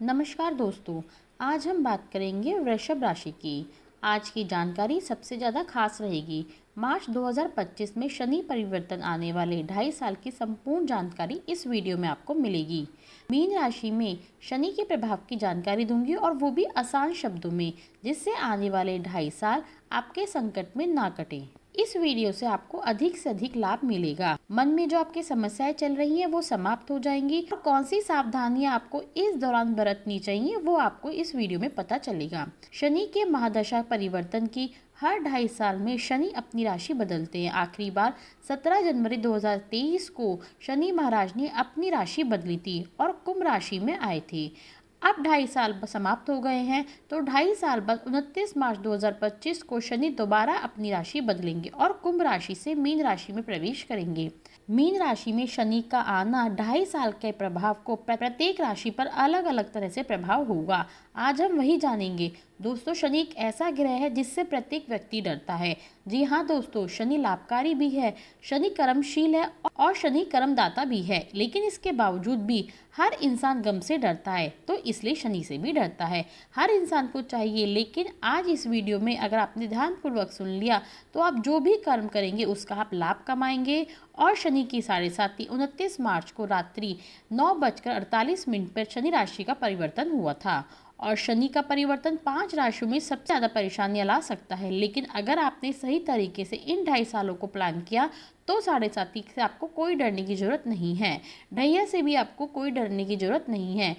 नमस्कार दोस्तों, आज हम बात करेंगे वृषभ राशि की। आज की जानकारी सबसे ज़्यादा खास रहेगी। मार्च 2025 में शनि परिवर्तन आने वाले 2.5 साल की संपूर्ण जानकारी इस वीडियो में आपको मिलेगी। मीन राशि में शनि के प्रभाव की जानकारी दूंगी और वो भी आसान शब्दों में, जिससे आने वाले 2.5 साल आपके संकट में ना कटे। इस वीडियो से आपको अधिक से अधिक लाभ मिलेगा। मन में जो आपकी समस्याएं चल रही हैं वो समाप्त हो जाएंगी और कौन सी सावधानियां आपको इस दौरान बरतनी चाहिए वो आपको इस वीडियो में पता चलेगा। शनि के महादशा परिवर्तन की हर 2.5 साल में शनि अपनी राशि बदलते हैं। आखिरी बार 17 जनवरी 2023 को शनि महाराज ने अपनी राशि बदली थी और कुंभ राशि में आए थे। अब 2.5 साल समाप्त हो गए हैं, तो 2.5 साल बाद 29 मार्च 2025 को शनि दोबारा अपनी राशि बदलेंगे और कुंभ राशि से मीन राशि में प्रवेश करेंगे। मीन राशि में शनि का आना 2.5 साल के प्रभाव को प्रत्येक राशि पर अलग अलग तरह से प्रभाव होगा। आज हम वही जानेंगे। दोस्तों, शनि एक ऐसा ग्रह है जिससे प्रत्येक व्यक्ति डरता है। जी हाँ दोस्तों, शनि लाभकारी भी है, शनि कर्मशील है और शनि कर्मदाता भी है, लेकिन इसके बावजूद भी हर इंसान गम से डरता है, तो इसलिए शनि से भी डरता है। हर इंसान को चाहिए, लेकिन आज इस वीडियो में अगर आपने ध्यानपूर्वक सुन लिया तो आप जो भी कर्म करेंगे उसका आप लाभ कमाएंगे। और शनि की 7:30 29 मार्च को रात्रि 9:48 पर शनि राशि का परिवर्तन हुआ था और शनि का परिवर्तन 5 राशियों में सबसे ज़्यादा परेशानियां ला सकता है। लेकिन अगर आपने सही तरीके से इन 2.5 सालों को प्लान किया तो 7:30 से आपको कोई डरने की जरूरत नहीं है। ढैया से भी आपको कोई डरने की जरूरत नहीं है।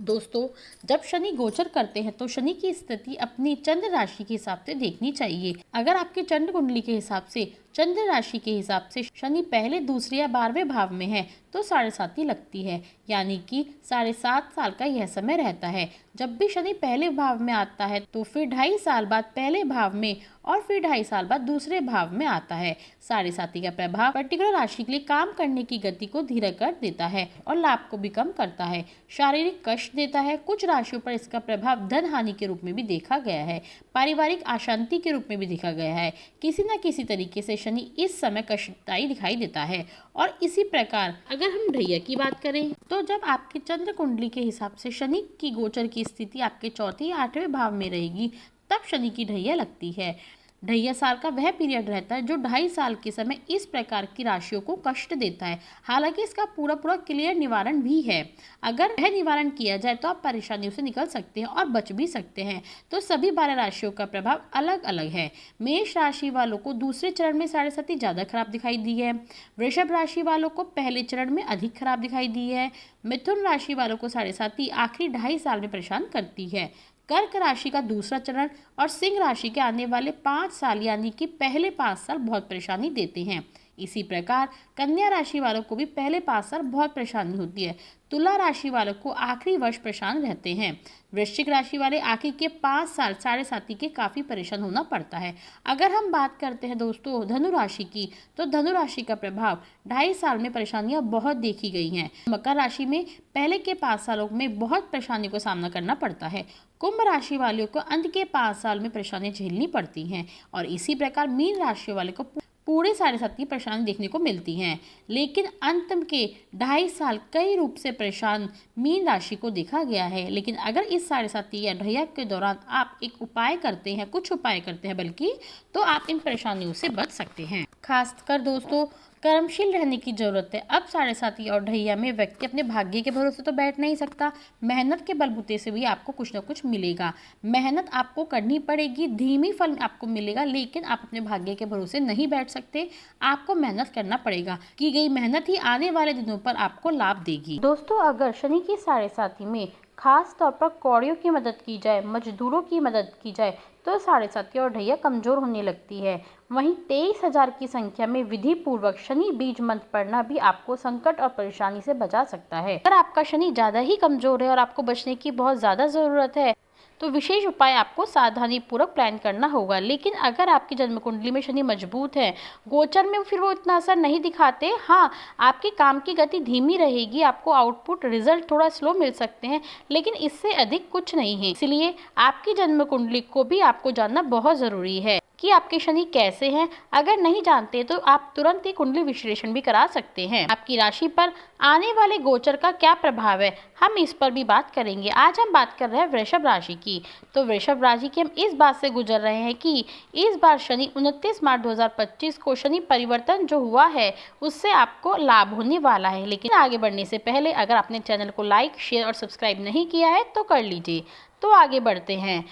दोस्तों, जब शनि गोचर करते हैं तो शनि की स्थिति अपनी चंद्र राशि के हिसाब से देखनी चाहिए। अगर आपके चंद्र कुंडली के हिसाब से, चंद्र राशि के हिसाब से शनि पहले, दूसरे या 12वें भाव में है तो 7.30 लगती है, यानी कि 7.5 साल का यह समय रहता है। जब भी शनि पहले भाव में आता है तो फिर 2.5 साल बाद पहले भाव में और फिर 2.5 साल बाद दूसरे भाव में आता है। 7.30 का प्रभाव पर्टिकुलर राशि के लिए काम करने की गति को धीरे कर देता है और लाभ को भी कम करता है, शारीरिक कष्ट देता है। कुछ राशियों पर इसका प्रभाव धन हानि के रूप में भी देखा गया है, पारिवारिक अशांति के रूप में भी देखा गया है। किसी न किसी तरीके से शनि इस समय कष्टदायी दिखाई देता है। और इसी प्रकार अगर हम ढैया की बात करें तो जब आपके चंद्र कुंडली के हिसाब से शनि की गोचर की स्थिति आपके 4थे या 8वें भाव में रहेगी, तब शनि की ढैया लगती है। ढैया साल का वह पीरियड रहता है जो 2.5 साल के समय इस प्रकार की राशियों को कष्ट देता है। हालांकि इसका पूरा क्लियर निवारण भी है। अगर वह निवारण किया जाए तो आप परेशानियों से निकल सकते हैं और बच भी सकते हैं। तो सभी 12 राशियों का प्रभाव अलग अलग है। मेष राशि वालों को दूसरे चरण में 7.30 ज़्यादा खराब दिखाई दी है। वृषभ राशि वालों को पहले चरण में अधिक खराब दिखाई दी है। मिथुन राशि वालों को 7.30 आखिरी 2.5 साल में परेशान करती है। कर्क राशि का दूसरा चरण और सिंह राशि के आने वाले 5 साल यानी कि पहले 5 साल बहुत परेशानी देते हैं। इसी प्रकार कन्या राशि वालों को भी पहले 5 साल बहुत परेशानी होती है। तुला राशि वालों को आखिरी वर्ष परेशान रहते हैं। वृश्चिक राशि वाले आखिर के 5 साल 7.30 के काफ़ी परेशान होना पड़ता है। अगर हम बात करते हैं दोस्तों धनु राशि की, तो धनु राशि का प्रभाव 2.5 साल में परेशानियां बहुत देखी गई हैं। मकर राशि में पहले के 5 सालों में बहुत परेशानियों का सामना करना पड़ता है। कुंभ राशि वालों को अंत के 5 साल में परेशानियां झेलनी पड़ती हैं और इसी प्रकार मीन राशि वाले को पूरे 7.30 परेशानी देखने को मिलती हैं। लेकिन अंत के 2.5 साल कई रूप से परेशान मीन राशि को देखा गया है। लेकिन अगर इस 7.30 या ढैया के दौरान आप एक उपाय करते हैं, कुछ उपाय करते हैं बल्कि, तो आप इन परेशानियों से बच सकते हैं। खासकर दोस्तों, कर्मशील रहने की जरूरत है। अब 7.30 और ढैया में व्यक्ति अपने भाग्य के भरोसे तो बैठ नहीं सकता। मेहनत के बलबूते से भी आपको कुछ ना कुछ मिलेगा। मेहनत आपको करनी पड़ेगी, धीमी फल आपको मिलेगा, लेकिन आप अपने भाग्य के भरोसे नहीं बैठ सकते। आपको मेहनत करना पड़ेगा। की गई मेहनत ही आने वाले दिनों पर आपको लाभ देगी। दोस्तों, अगर शनि की 7.30 में खास तौर पर कौड़ियों की मदद की जाए, मजदूरों की मदद की जाए, तो 7.30 और ढैया कमजोर होने लगती है। वहीं 23,000 की संख्या में विधि पूर्वक शनि बीज मंत्र पढ़ना भी आपको संकट और परेशानी से बचा सकता है। अगर आपका शनि ज्यादा ही कमजोर है और आपको बचने की बहुत ज्यादा जरूरत है तो विशेष उपाय आपको सावधानी पूर्वक प्लान करना होगा। लेकिन अगर आपकी जन्म कुंडली में शनि मजबूत है, गोचर में फिर वो इतना असर नहीं दिखाते, हाँ आपके काम की गति धीमी रहेगी, आपको आउटपुट रिजल्ट थोड़ा स्लो मिल सकते हैं, लेकिन इससे अधिक कुछ नहीं है। इसलिए आपकी जन्म कुंडली को भी आपको जानना बहुत जरूरी है कि आपके शनि कैसे हैं। अगर नहीं जानते तो आप तुरंत ही कुंडली विश्लेषण भी करा सकते हैं। आपकी राशि पर आने वाले गोचर का क्या प्रभाव है, हम इस पर भी बात करेंगे। आज हम बात कर रहे हैं वृषभ राशि की। तो वृषभ राशि की हम इस बात से गुजर रहे हैं कि इस बार शनि 29 मार्च 2025 को शनि परिवर्तन जो हुआ है उससे आपको लाभ होने वाला है। लेकिन आगे बढ़ने से पहले अगर आपने चैनल को लाइक, शेयर और सब्सक्राइब नहीं किया है तो कर लीजिए। तो आगे बढ़ते हैं,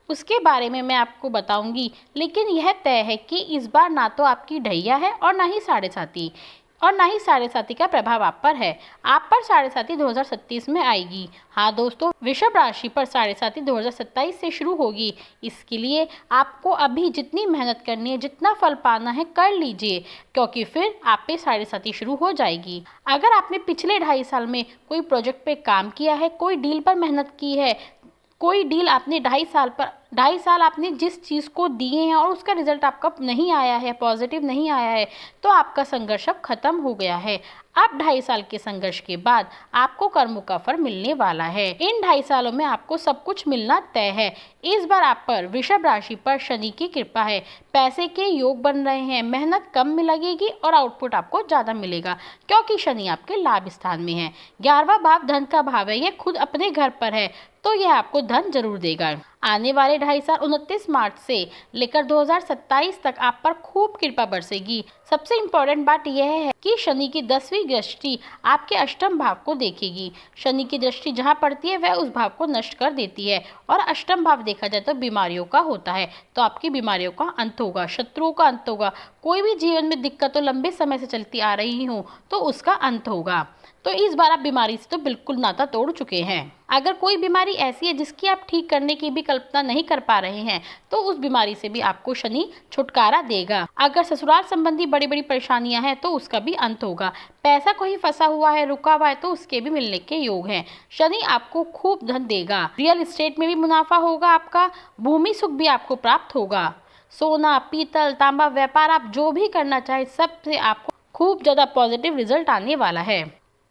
उसके बारे में मैं आपको बताऊंगी। लेकिन यह तय है कि इस बार ना तो आपकी ढैया है और ना ही साढ़े साथी का प्रभाव आप पर है। आप पर साढ़े साथी 2027 में आएगी। हाँ दोस्तों, वृषभ राशि पर साढ़े साथी 2027 से शुरू होगी। इसके लिए आपको अभी जितनी मेहनत करनी है, जितना फल पाना है कर लीजिए, क्योंकि फिर आप पे साढ़े साथी शुरू हो जाएगी। अगर आपने पिछले 2.5 साल में कोई प्रोजेक्ट पे काम किया है, कोई डील पर मेहनत की है, कोई डील आपने 2.5 साल आपने जिस चीज़ को दिए हैं और उसका रिजल्ट आपका नहीं आया है, पॉजिटिव नहीं आया है, तो आपका संघर्ष अब खत्म हो गया है। अब 2.5 साल के संघर्ष के बाद आपको कर्मों का फल मिलने वाला है। इन 2.5 सालों में आपको सब कुछ मिलना तय है। इस बार आप पर वृषभ राशि पर शनि की कृपा है। पैसे के योग बन रहे हैं, मेहनत कम में लगेगी और आउटपुट आपको ज़्यादा मिलेगा, क्योंकि शनि आपके लाभ स्थान में है। 11वां भाव धन का भाव है, यह खुद अपने घर पर है, तो यह आपको धन जरूर देगा। आने वाले 2.5 साल 29 मार्च से लेकर 2027 तक आप पर खूब कृपा बरसेगी। सबसे इम्पोर्टेंट बात यह है कि शनि की 10वीं दृष्टि आपके अष्टम भाव को देखेगी। शनि की दृष्टि जहाँ पड़ती है वह उस भाव को नष्ट कर देती है, और अष्टम भाव देखा जाए तो बीमारियों का होता है। तो आपकी बीमारियों का अंत होगा, शत्रुओं का अंत होगा। कोई भी जीवन में दिक्कतों लंबे समय से चलती आ रही हो तो उसका अंत होगा। तो इस बार आप बीमारी से तो बिल्कुल नाता तोड़ चुके हैं। अगर कोई बीमारी ऐसी है जिसकी आप ठीक करने की भी कल्पना नहीं कर पा रहे हैं, तो उस बीमारी से भी आपको शनि छुटकारा देगा। अगर ससुराल संबंधी बड़ी बड़ी परेशानियां हैं तो उसका भी अंत होगा। पैसा कहीं फंसा हुआ है, रुका हुआ है, तो उसके भी मिलने के योग हैं। शनि आपको खूब धन देगा। रियल एस्टेट में भी मुनाफा होगा आपका, भूमि सुख भी आपको प्राप्त होगा। सोना, पीतल, तांबा व्यापार आप जो भी करना चाहे सबसे आपको खूब ज्यादा पॉजिटिव रिजल्ट आने वाला है।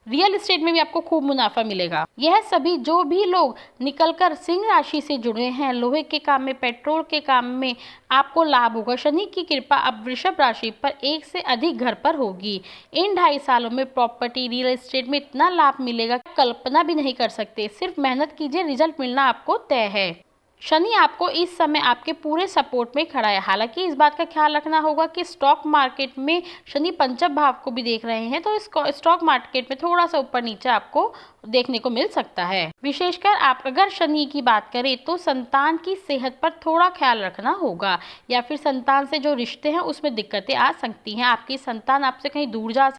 रियल एस्टेट में भी आपको खूब मुनाफा मिलेगा। यह सभी जो भी लोग निकलकर सिंह राशि से जुड़े हैं, लोहे के काम में, पेट्रोल के काम में, आपको लाभ होगा। शनि की कृपा अब वृषभ राशि पर एक से अधिक घर पर होगी। इन 2.5 सालों में प्रॉपर्टी, रियल एस्टेट में इतना लाभ मिलेगा कल्पना भी नहीं कर सकते। सिर्फ मेहनत कीजिए, रिजल्ट मिलना आपको तय है। शनि आपको इस समय आपके पूरे सपोर्ट में खड़ा है। हालांकि इस बात का ख्याल रखना होगा कि स्टॉक मार्केट में शनि पंचम भाव को भी देख रहे हैं, तो इस स्टॉक मार्केट में थोड़ा सा ऊपर नीचे आपको देखने को मिल सकता है। विशेषकर आप अगर शनि की बात करें तो संतान की सेहत पर थोड़ा ख्याल रखना होगा, या फिर संतान से जो रिश्ते हैं उसमें दिक्कतें आ सकती हैं। आपकी संतान आपसे कहीं दूर जा